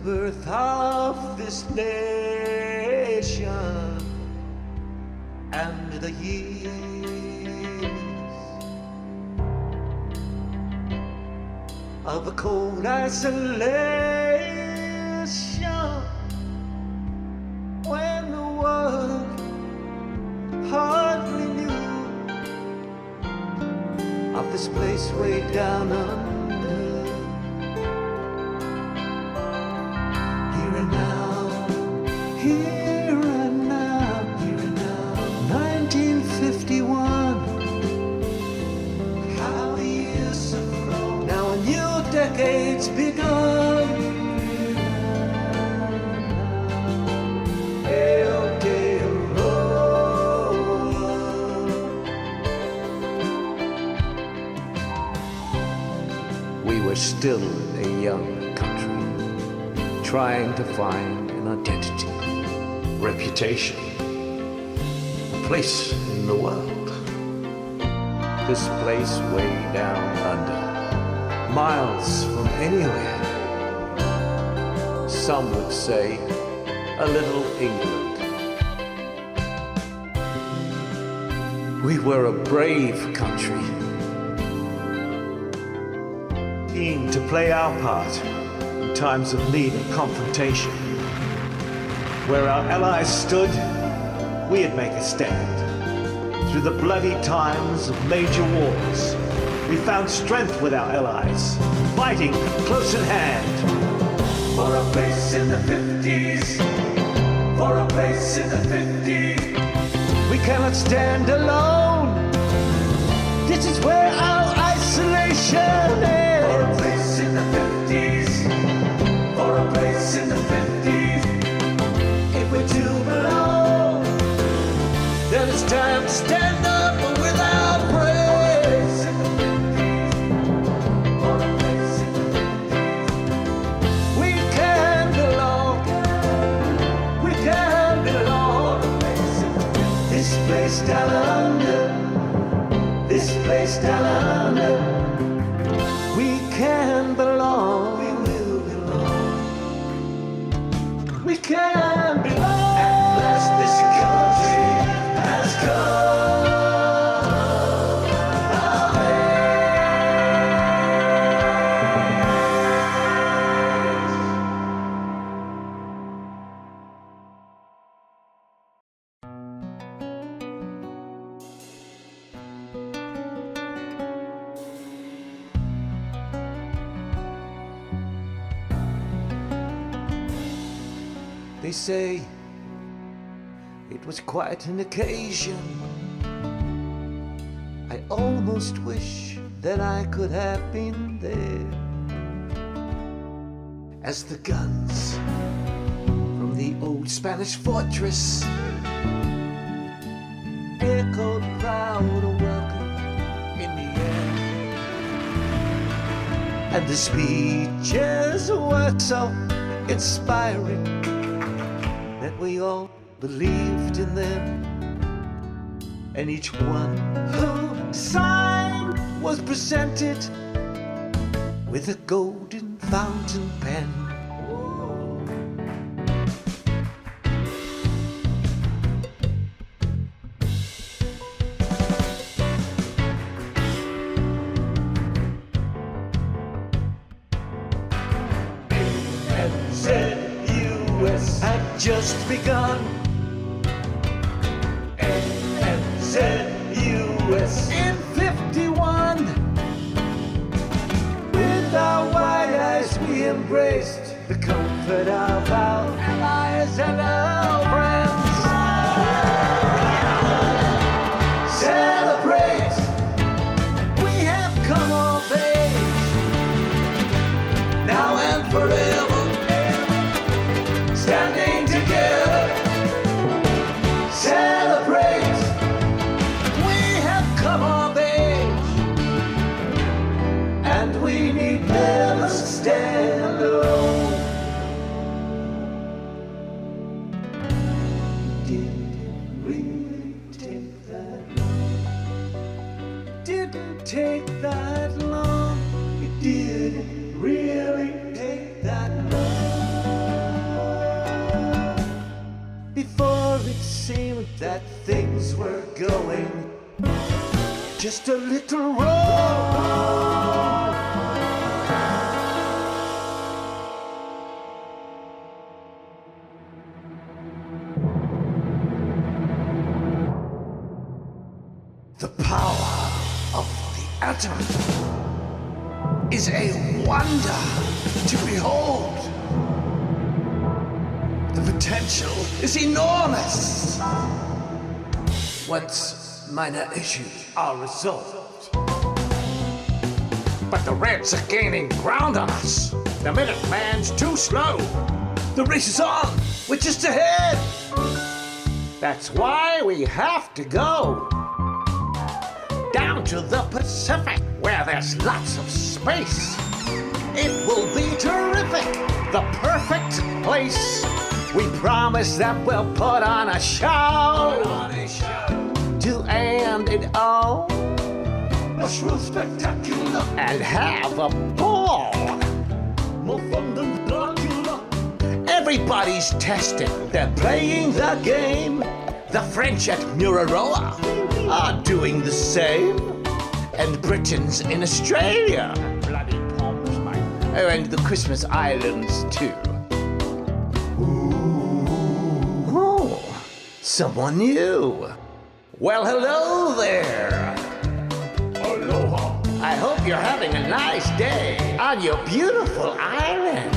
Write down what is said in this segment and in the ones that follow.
birth of this nation and the years of a cold isolation, when the world hardly knew of this place way down under. Here and now, here and now, here and now, 1951. How the years have flown. Now a new decade's begun. We were still a young country, trying to find an identity, reputation, a place in the world. This place way down under, miles from anywhere. Some would say a little England. We were a brave country, keen to play our part in times of need and confrontation. Where our allies stood, we'd make a stand. Through the bloody times of major wars, we found strength with our allies, fighting close at hand. For a place in the 50s, for a place in the 50s, we cannot stand alone. This is where our isolation is. For a place in the 50s, for a place in the 50s, if we do belong, then it's time to stand up without praise. For a place in the 50s, we can belong, we can belong. This place down under, this place down under, we can belong, we will belong, we can belong. At last this country has come of They say it was quite an occasion. I almost wish that I could have been there, as the guns from the old Spanish fortress echoed proud a welcome in the air, and the speeches were so inspiring that we all believed in them, and each one who signed was presented with a golden fountain pen. ANZUS had just begun. ANZUS in 51. With our wide eyes we embraced the comfort of our allies and our friends. Celebrate, we have come of age, now and forever, standing together. Celebrate, we have come of age, and we need never stand alone. Did it really take that long? Didn't take that long. It didn't really take that long. that things were going just a little wrong. The power of the atom is a wonder to behold. The potential is enormous. Once minor issues are resolved. But the Reds are gaining ground on us. The Minuteman's too slow. The race is on. We're just ahead. That's why we have to go down to the Pacific, where there's lots of space. It will be terrific. The perfect place. We promise that we'll put on a show. To end it all. Much real spectacular. And have a ball. More fun than Dracula. Everybody's testing. They're playing the game. The French at Mururoa Are doing the same. and Britons in Australia. Bloody Poms, mate. Oh, and the Christmas Islands too. Oh, someone new. Well, hello there. Aloha. I hope you're having a nice day on your beautiful island.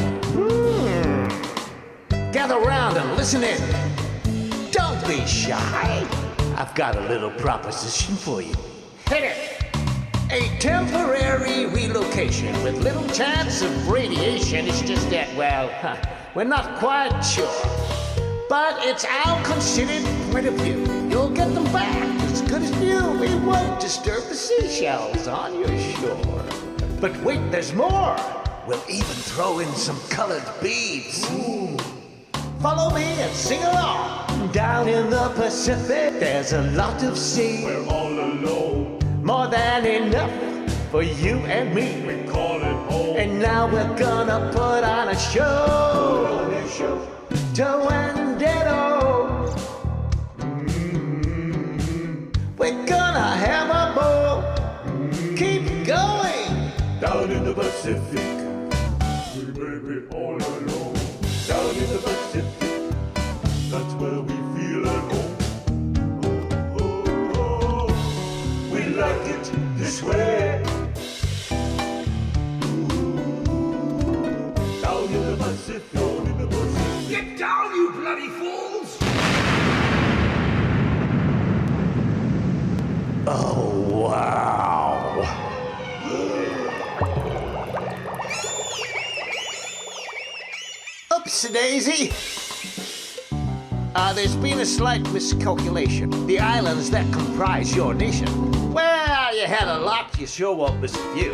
Gather round and listen in. Don't be shy. I've got a little proposition for you. Hit it. A temporary relocation with little chance of radiation is just that, well, we're not quite sure. But it's our considered point of view. You'll get them back as good as new. We won't disturb the seashells on your shore. But wait, there's more. We'll even throw in some colored beads. Follow me and sing along. Down in the Pacific, there's a lot of sea. We're all alone. More than enough for you and me. We call it home. And now we're gonna put on a show. To end it all. We're gonna have a ball. Keep going. Down in the Pacific. We make it all alone. Down in the Pacific. That's where we feel at home. Oh, oh, oh. We like it this way. Down in the Pacific. Down in the Pacific. Get down, you bloody fools! Oh, wow. Oops-a-daisy. There's been a slight miscalculation. The islands that comprise your nation. Well, you had a lot, you sure won't miss a few.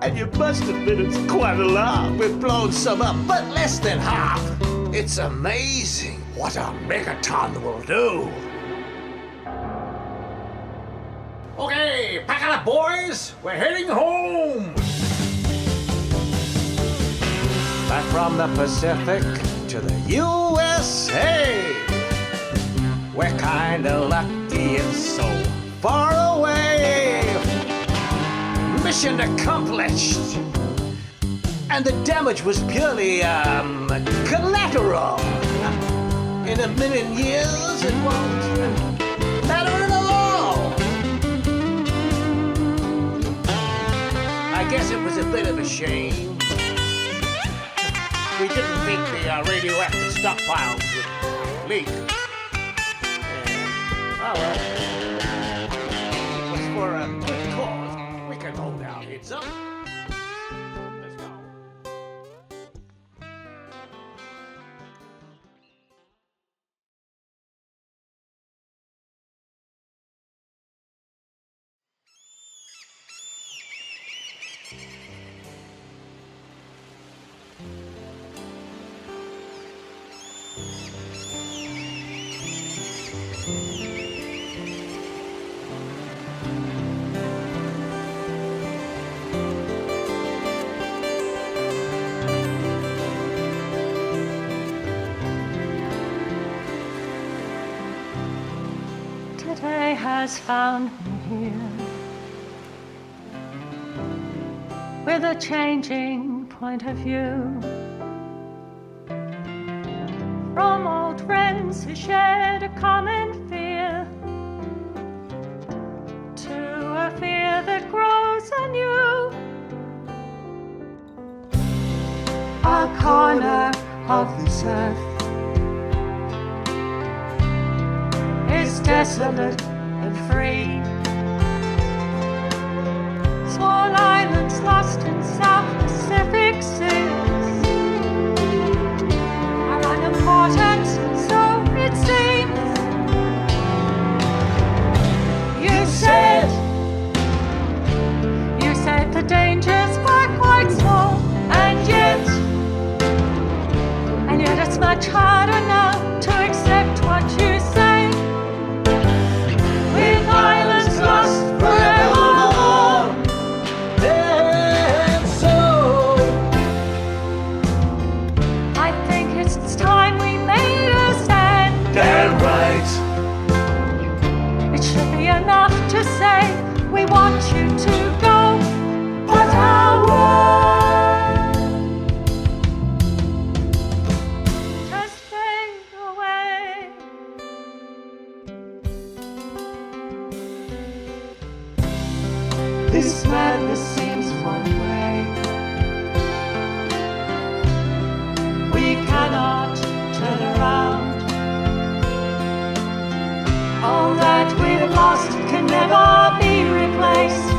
And you must admit it's quite a lot. We've blown some up, but less than half. It's amazing what a megaton will do. Okay, pack it up, boys. We're heading home. Back from the Pacific to the USA. We're kinda lucky it's so far away. Mission accomplished. And the damage was purely, collateral. In a million years, it won't matter at all. I guess it was a bit of a shame. We didn't think the radioactive stockpiles would leak. Oh well. It was for a good cause. We can hold our heads up. Let's go. day has found me here, with a changing point of view. From old friends who shared a common fear, to a fear that grows anew. A corner of this earth is desolate and free. Small islands lost in South Pacific seas are unimportant, so it seems. You said the dangers were quite small, and yet it's much harder now to accept what you say. With islands lost forevermore, and so I think it's time we made a stand. Damn right. It should be enough to say we want you to go, but how long? Just fade away. This madness seems one way. We cannot turn around. All that we've lost can never be replaced.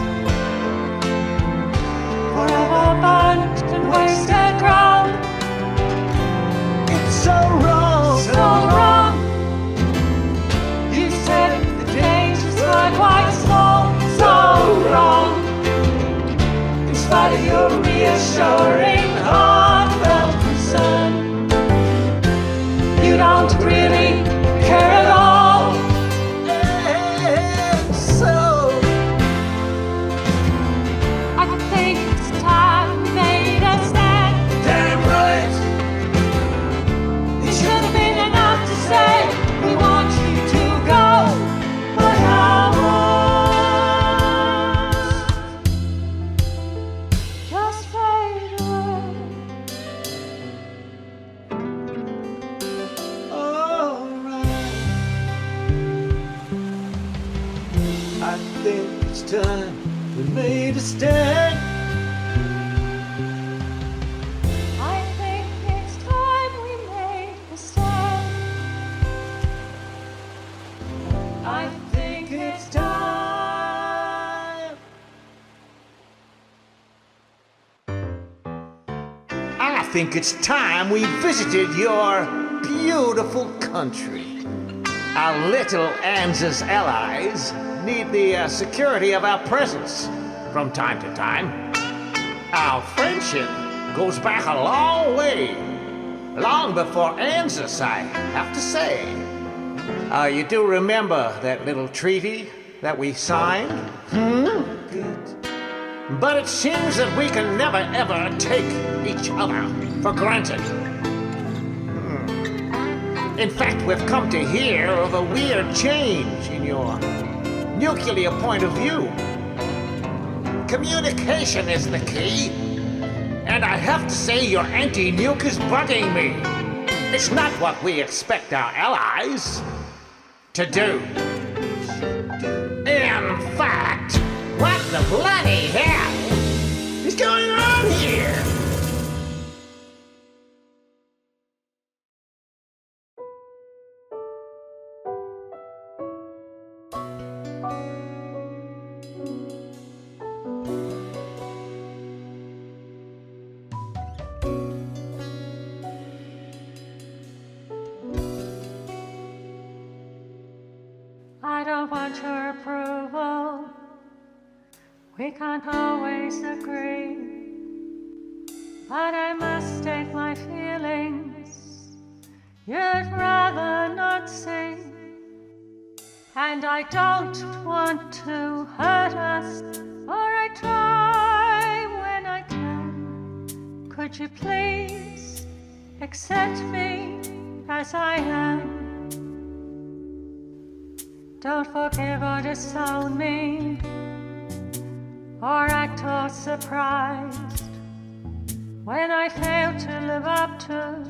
Forever burnt and wasted ground. It's so wrong. So wrong. You said the dangers were quite small. So wrong. In spite of your reassuring, heartfelt concern, you don't really care at all. And so I think it's time we made a stand. Damn right. It should have been enough to say we want you to go, but how long? Just fade away. alright. I think it's time we made a stand. I think it's time we made a stand. I think it's time. I think it's time we visited your beautiful country. Our little ANZUS allies need the security of our presence from time to time. Our friendship goes back a long way, long before ANZUS, I have to say. You do remember that little treaty that we signed? But it seems that we can never ever take each other for granted. In fact, we've come to hear of a weird change in your nuclear point of view. Communication is the key. And I have to say your anti-nuke is bugging me. It's not what we expect our allies to do. In fact, what the bloody hell is going on here? I don't want your approval. We can't always agree. But I must state my feelings. You'd rather not see. And I don't want to hurt us, or I try when I can. Could you please accept me as I am? Don't forgive or disown me, or act all surprised when I fail to live up to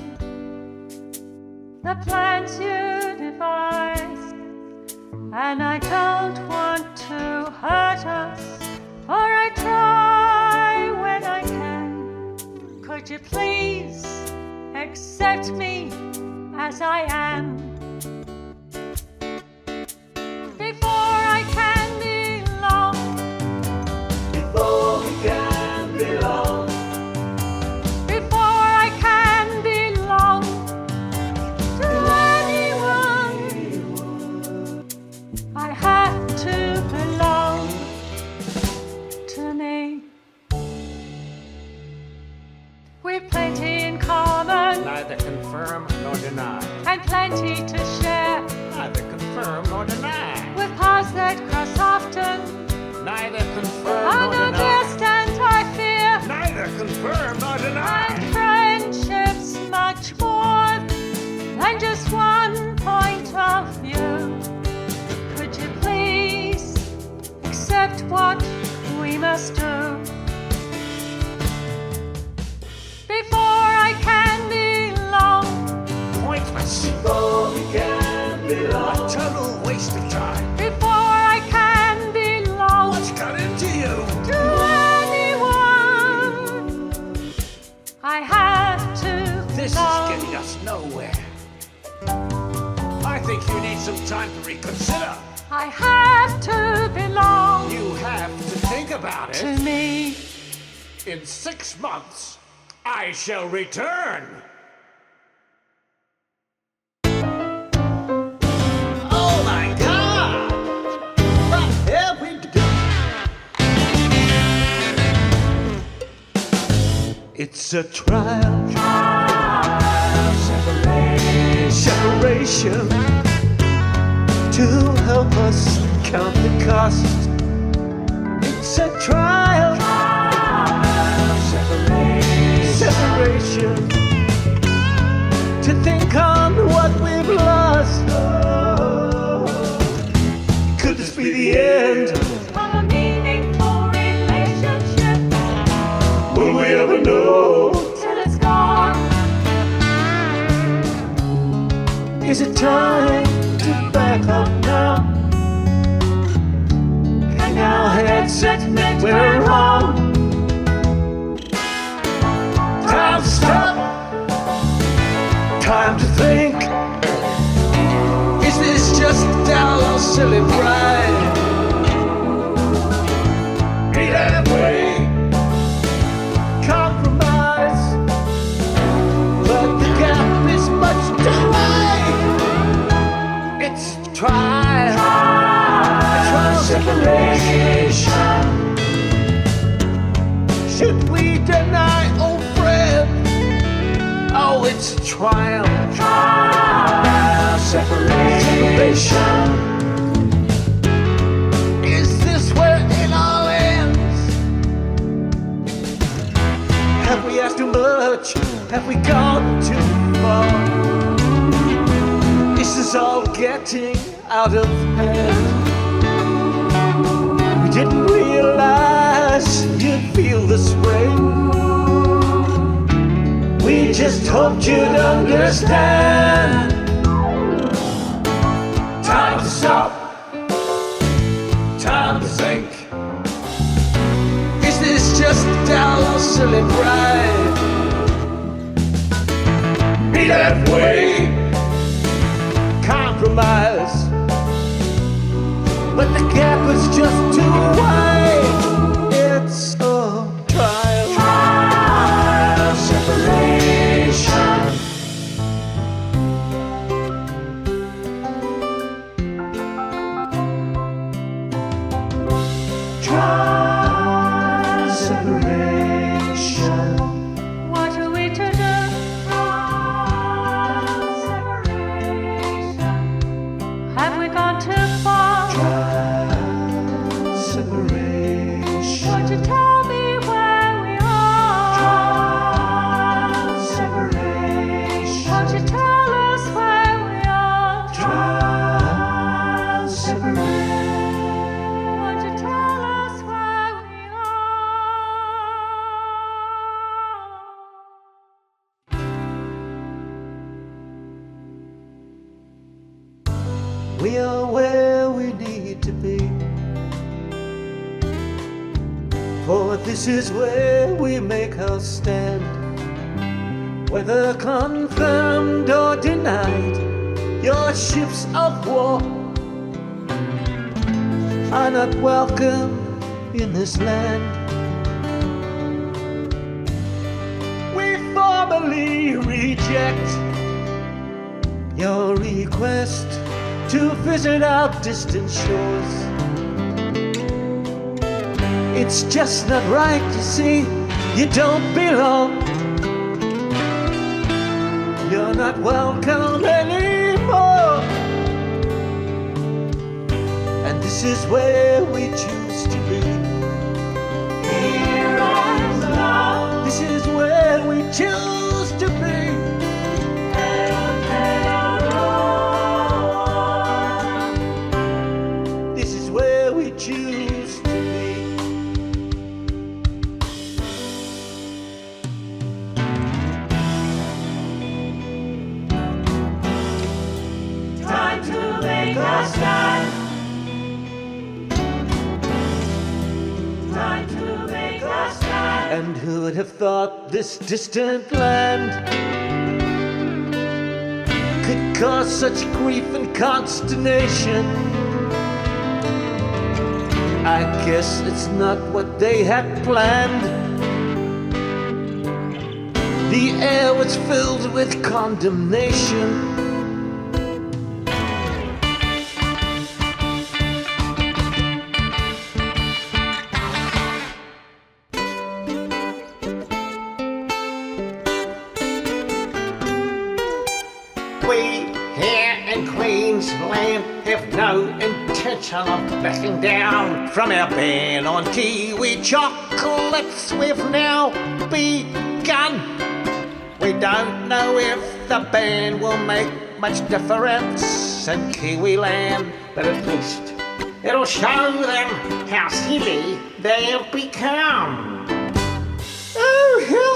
the plans you devised. And I don't want to hurt us, or I try when I can. Could you please accept me as I am? Before I can belong, Before we can belong, before I can belong to anyone, I have to belong to me. We've plenty in common Neither confirm nor deny. and plenty to share, Neither confirm nor deny. with paths that cross often. Neither confirm On nor a deny. distant, I fear, Neither confirm nor and deny. friendship's much more than just one point of view. Could you please accept what we must do? Before I can belong, Pointless. before we can A belong, total waste of time. before I can belong What's got into you? to anyone, I have to This is belong. getting us nowhere. I think you need some time to reconsider. I have to belong You have to think about to it. me. In 6 months, I shall return. Oh my God! What have we done? It's a trial, separation, to help us count the cost. It's a trial, separation, to think on what we've lost. Could this be the end? Of a meaningful relationship will we ever know? till it's gone. Is it time to back up now? Can our heads admit we're wrong? Time to stop. Time to think. Is this just our silly pride? Be that way. Compromise. But the gap is much too wide. It's trial. Trial separation. Should we deny old friend? Oh, it's trial. Separation. Is this where it all ends? Have we asked too much? Have we gone too far? This is all getting out of hand. We didn't realize you'd feel this way. We just hoped you'd understand. Time to stop. Time to think. Is this just our silly pride? Be that way. Compromise. But the gap is just too wide. It's a trial. Separation. Trial separation. What are we to do? Separation. Have we gone too far? Trial separation. we are where we need to be. For this is where we make our stand. Whether confirmed or denied, your ships of war are not welcome in this land. We formally reject your request to visit our distant shores. It's just not right, you see, you don't belong. You're not welcome anymore. And this is where we choose to be. Here and now. This is where we choose to be. This is where we choose to be. Time to make a stand. Time to make a stand. And who would have thought this distant land could cause such grief and consternation? I guess it's not what they had planned. The air was filled with condemnation. We here in Queensland have no intention of backing down from our ban on kiwi chocolates. We've now begun. We don't know if the ban will make much difference in Kiwi land, but at least it'll show them how silly they have become. Oh, here.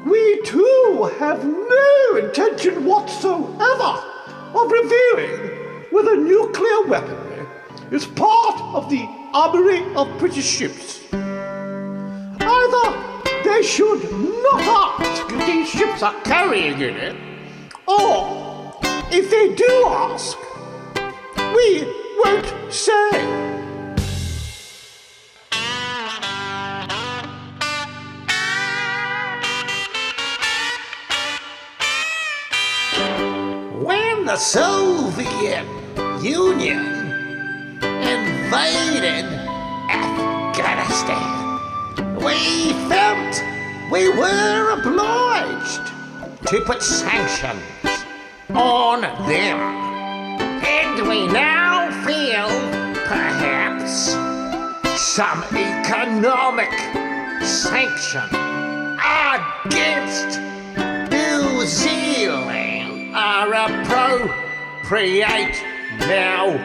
We too have no intention whatsoever of revealing whether nuclear weaponry is part of the armory of British ships. Either they should not ask if these ships are carrying it, or if they do ask, we won't say. When the Soviet Union invaded Afghanistan, we felt we were obliged to put sanctions on them. And we now feel perhaps some economic sanction against New Zealand are appropriate now.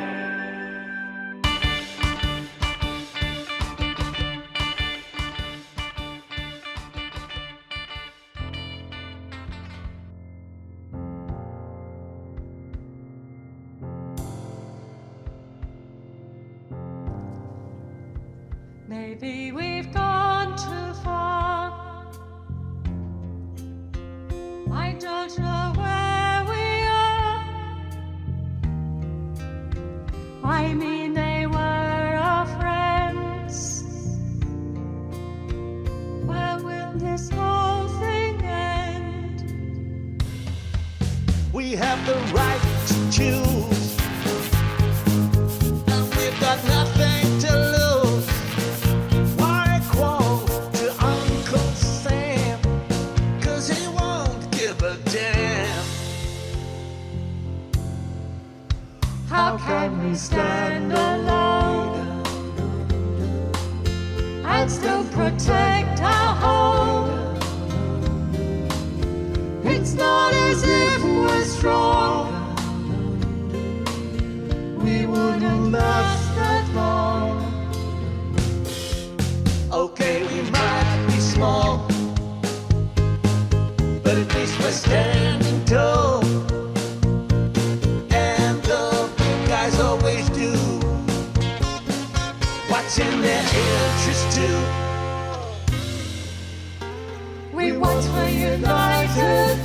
Maybe we've gone too far. I don't know where we are. I mean, they were our friends. Where will this whole thing end? We have the right to choose, and we've got nothing to lose. Why quarrel to Uncle Sam? 'Cause he won't give a damn. How can we stand alone and still protect our home? It's not as if we're strong. We wouldn't last that long. Okay, we might be small, but at least we're standing tall. And in their interest too. We once were united,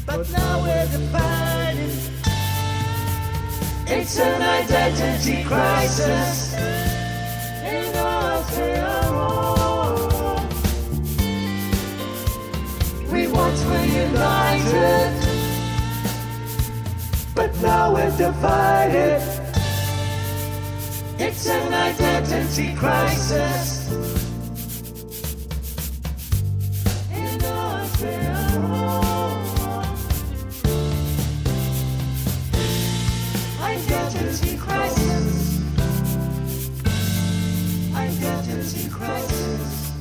But now we're divided. it's an identity crisis in Australia. We once were united, But now we're divided. it's an identity crisis in Australia. Identity crisis. Identity crisis.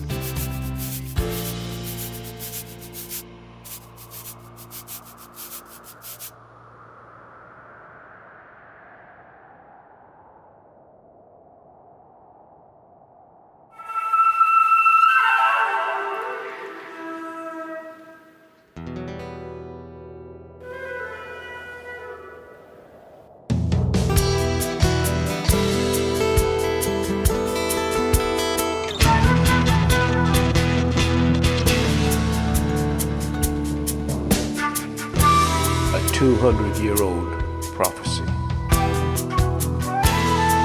A 200-year-old prophecy,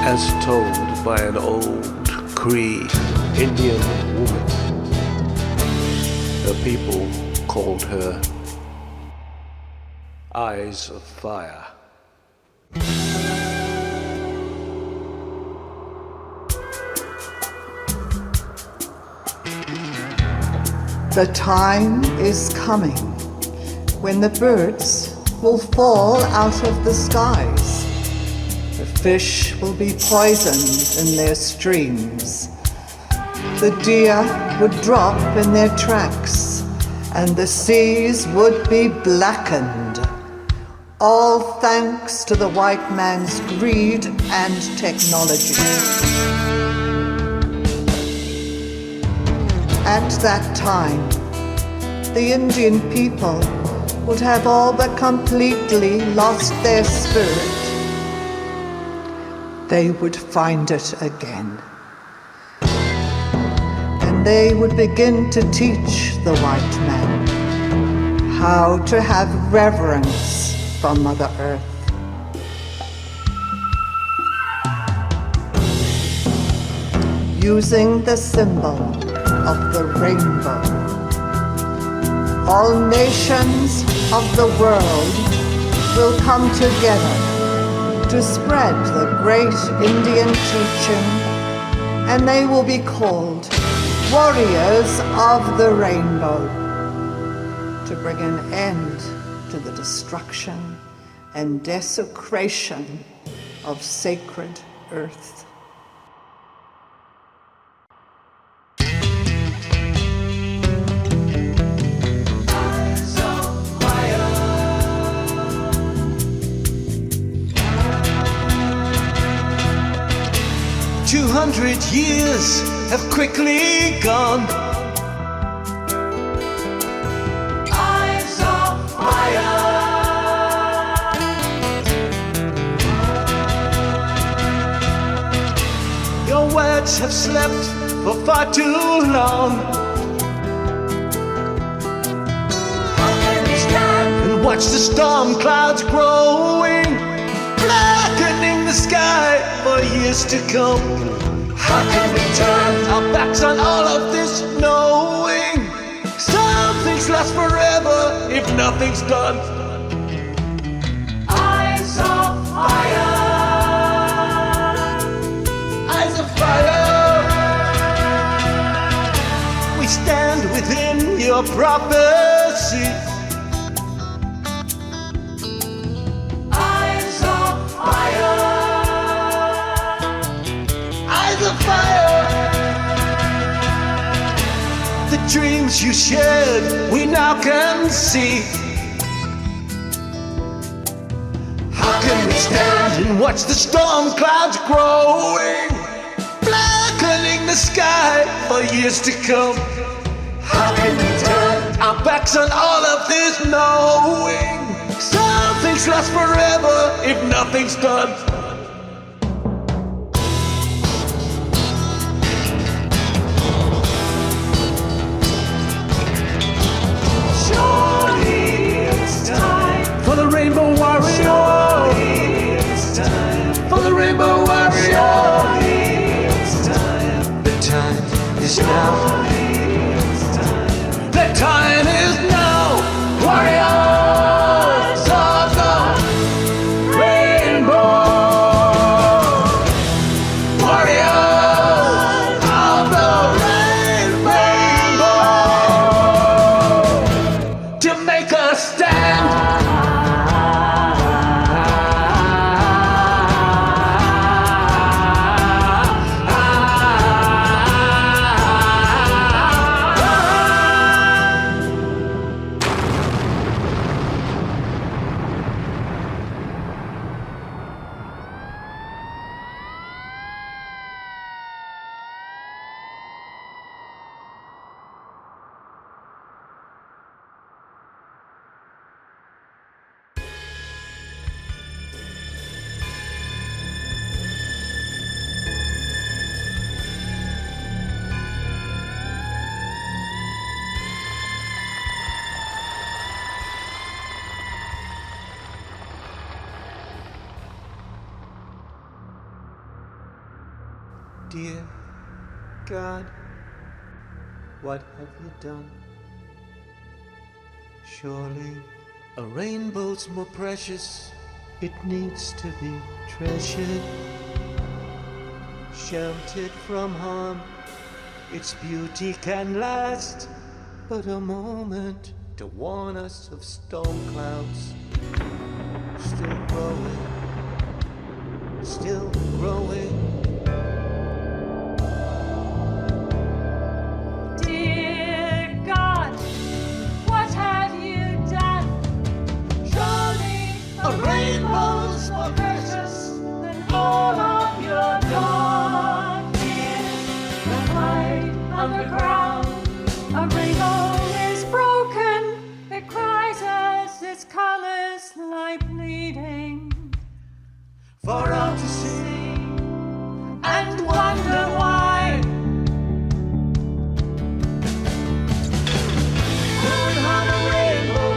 as told by an old Cree Indian woman. The people called her Eyes of Fire. The time is coming when the birds will fall out of the skies. The fish will be poisoned in their streams. The deer would drop in their tracks, and the seas would be blackened. All thanks to the white man's greed and technology. At that time, the Indian people would have all but completely lost their spirit. They would find it again. And they would begin to teach the white man how to have reverence for Mother Earth. Using the symbol of the rainbow, all nations of the world will come together to spread the great Indian teaching, and they will be called Warriors of the Rainbow, to bring an end to the destruction and desecration of sacred earth. Eyes of fire. 200 years have quickly gone. Eyes of fire. Your words have slept for far too long. How can we stand? And watch the storm clouds growing, blackening the sky for years to come. How can we turn our backs on all of this, knowing something's lost forever if nothing's done? Eyes of fire. Eyes of fire. We stand within your prophecy. Eyes of fire. Eyes of fire. The dreams you shared, we now can see. How can we stand and watch the storm clouds growing, blackening the sky for years to come? How can we turn our backs on all of this, knowing something's lost forever if nothing's done? dear God, what have you done? Surely a rainbow's more precious. It needs to be treasured, sheltered from harm. Its beauty can last but a moment to warn us of storm clouds. Still growing, still growing. Dear God, what have you done? Surely a rainbow's more precious than all of your darkness. The light underground, a rainbow is broken. It cries as its colors lie bleeding. For all to see And wonder why. who would harm a rainbow,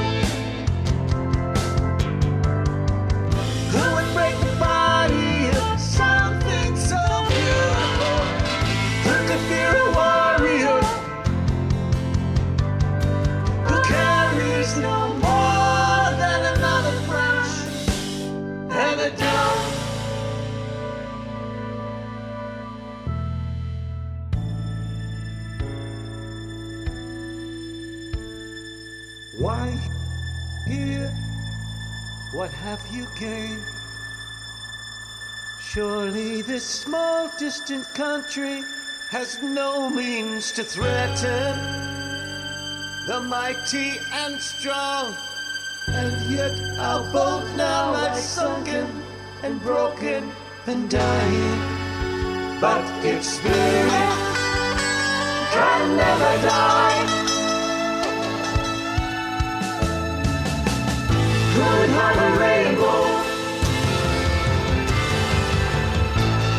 who would break the body of something so beautiful, who could fear a warrior, who carries no more than another branch and a dove. Why here? What have you gained? Surely this small distant country has no means to threaten the mighty and strong. And yet our boat now lies sunken and broken and dying. But its spirit can never die. Who would harm a rainbow?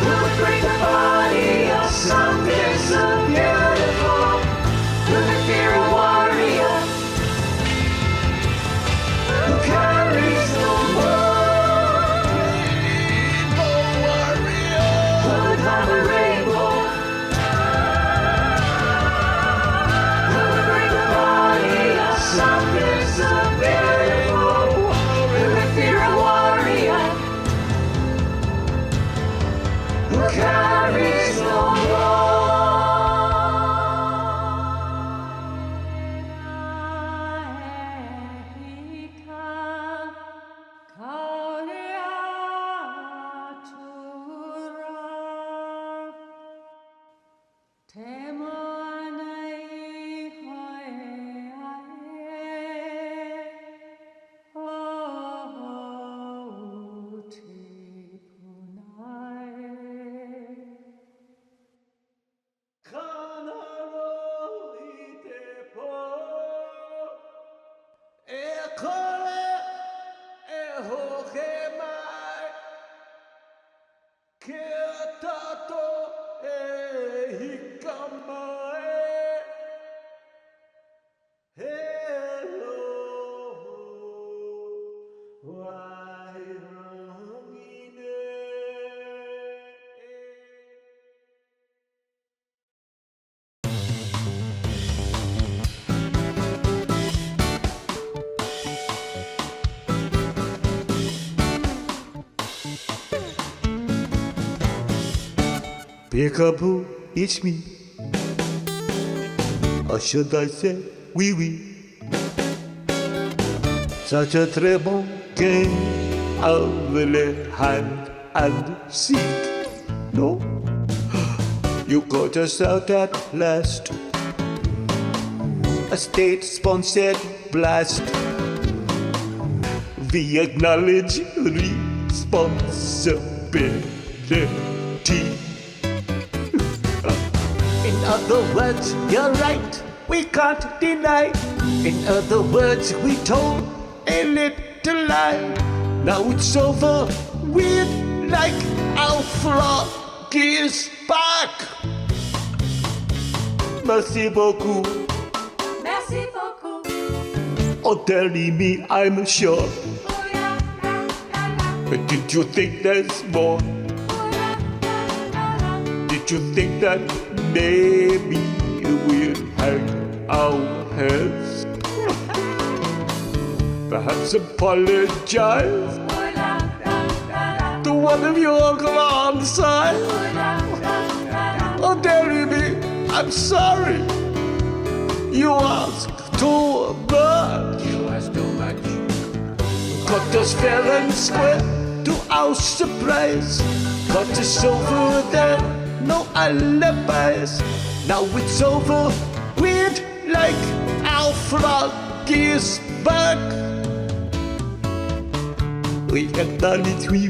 Who would break the body of something so beautiful? Who would fear a warrior who carries no more? Rainbow warrior. Who would harm a rainbow? Who would break the body of something so beautiful? Fear a warrior who carries no Peekaboo, it's me. Or should I say, oui, oui. Such a très bon game of hide and seek. No? You got us out at last. A state-sponsored blast. We acknowledge responsibility. In other words, you're right, we can't deny. In other words, we told a little lie. Now it's over, we'd like our flock is back. Merci beaucoup. Merci beaucoup. Oh, telling me I'm sure. Oh, yeah, la, la, la. But did you think there's more? Oh, la, la, la, la. Did Don't you think that maybe we'll hang our heads? Perhaps apologize to one of your uncle on the side. Oh, dearie me, I'm sorry. You asked too much. You ask too much. Got us fair and square to our surprise. Got us over there, no alibis. Now it's over, we'd like our frog is back. We have done it, we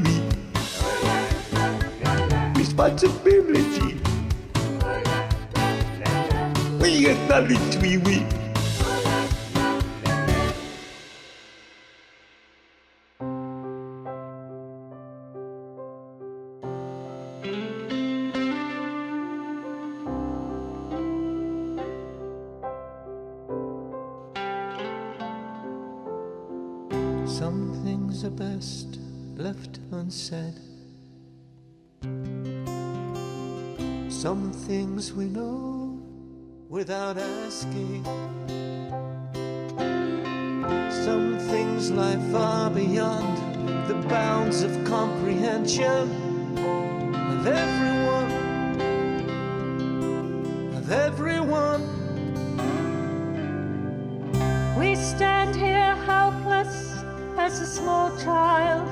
responsibility. We have done it, we. Some things are best left unsaid. Some things we know without asking. Some things lie far beyond the bounds of comprehension of everyone, of everyone. We stand here helpless as a small child.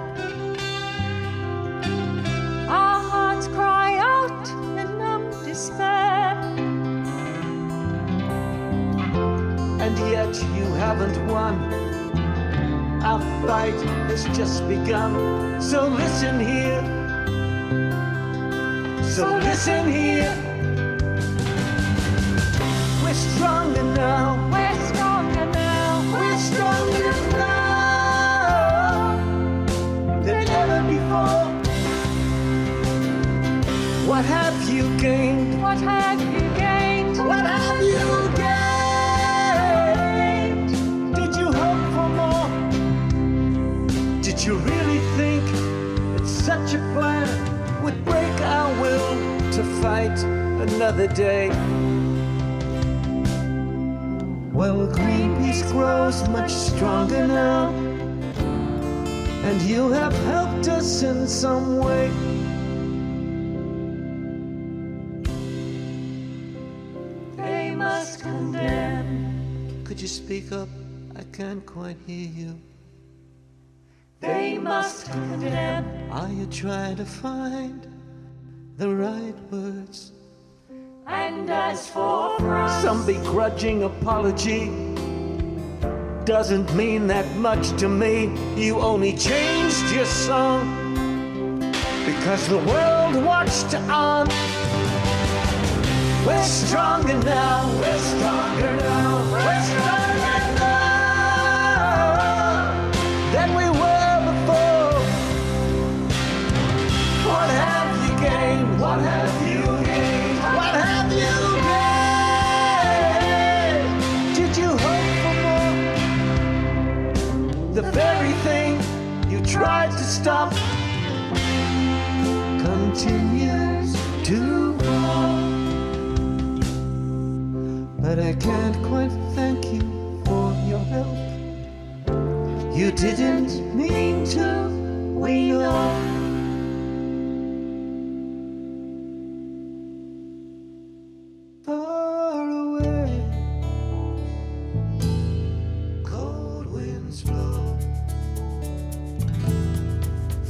Our hearts cry out in numb despair. And yet you haven't won. Our fight has just begun. So listen here. So listen here. We're stronger now. We're stronger now. We're stronger now than ever before. What have you gained? What have you gained? What have you gained? Did you hope for more? Did you really think that such a plan would break our will to fight another day? Well, Greenlees grows much stronger now, and you have helped us in some way. They must condemn. Could you speak up? I can't quite hear you. They must condemn. Are you trying to find the right words? And as for France, Some begrudging apology doesn't mean that much to me. You only changed your song because the world watched on. We're stronger now. We're stronger now. We're stronger now than we were before. What have you gained? What have you gained? What have you gained? Did you hope for more? The very thing you tried to stop continues to walk. But I can't quite thank you for your help. You didn't mean to, we know. Far away, cold winds blow.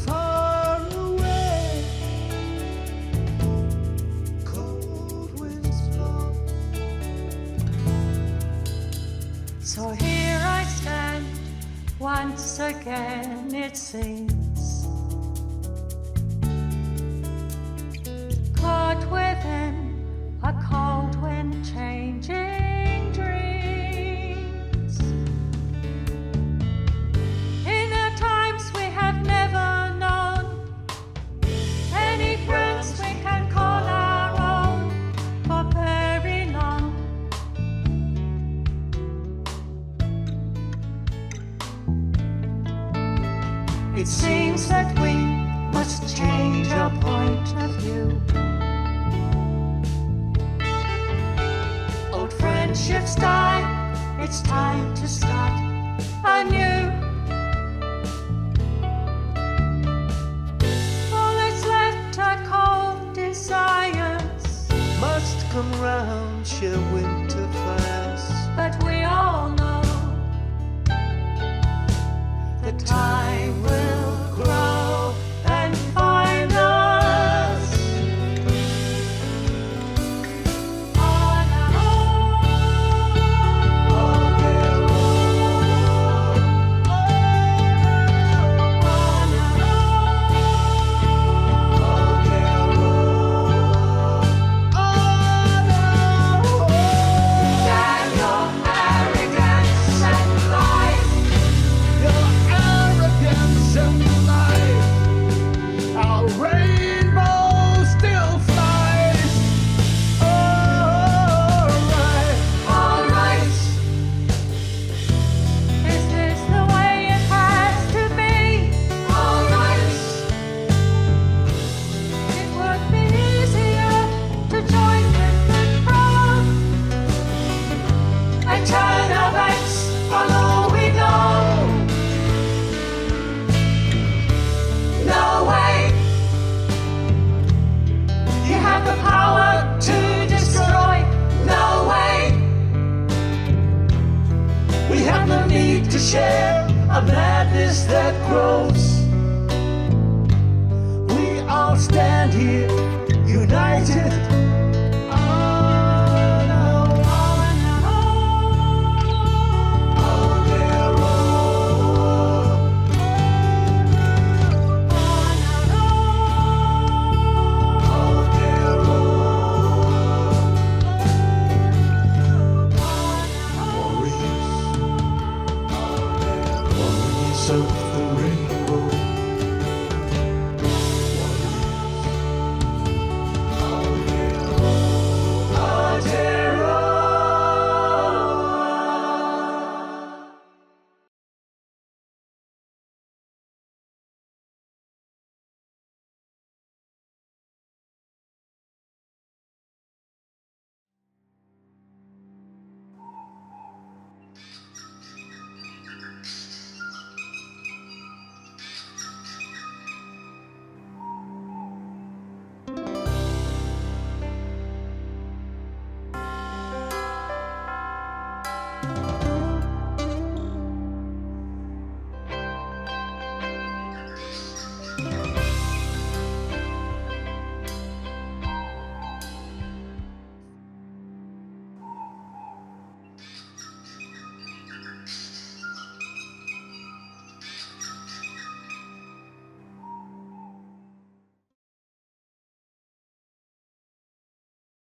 Far away, cold winds blow. so here I stand once again, it seems, caught within a cold wind changing dreams. In the times we have never known, any friends we can call our own for very long. It seems that we must change our point of view. friendships die, it's time to start anew. All that's left are cold desires, Must come round, share winter fires. but we all know the time will grow and find us on our Damn your arrogance and lies. Your arrogance and lies. Our rainbow still flies. Alright. All right. Is this the way it has to be? All right. It would be easier to join with the crowd and turn our backs on all we know. No way. You have the power to destroy. No way. We have no need to share a madness that grows. We all stand here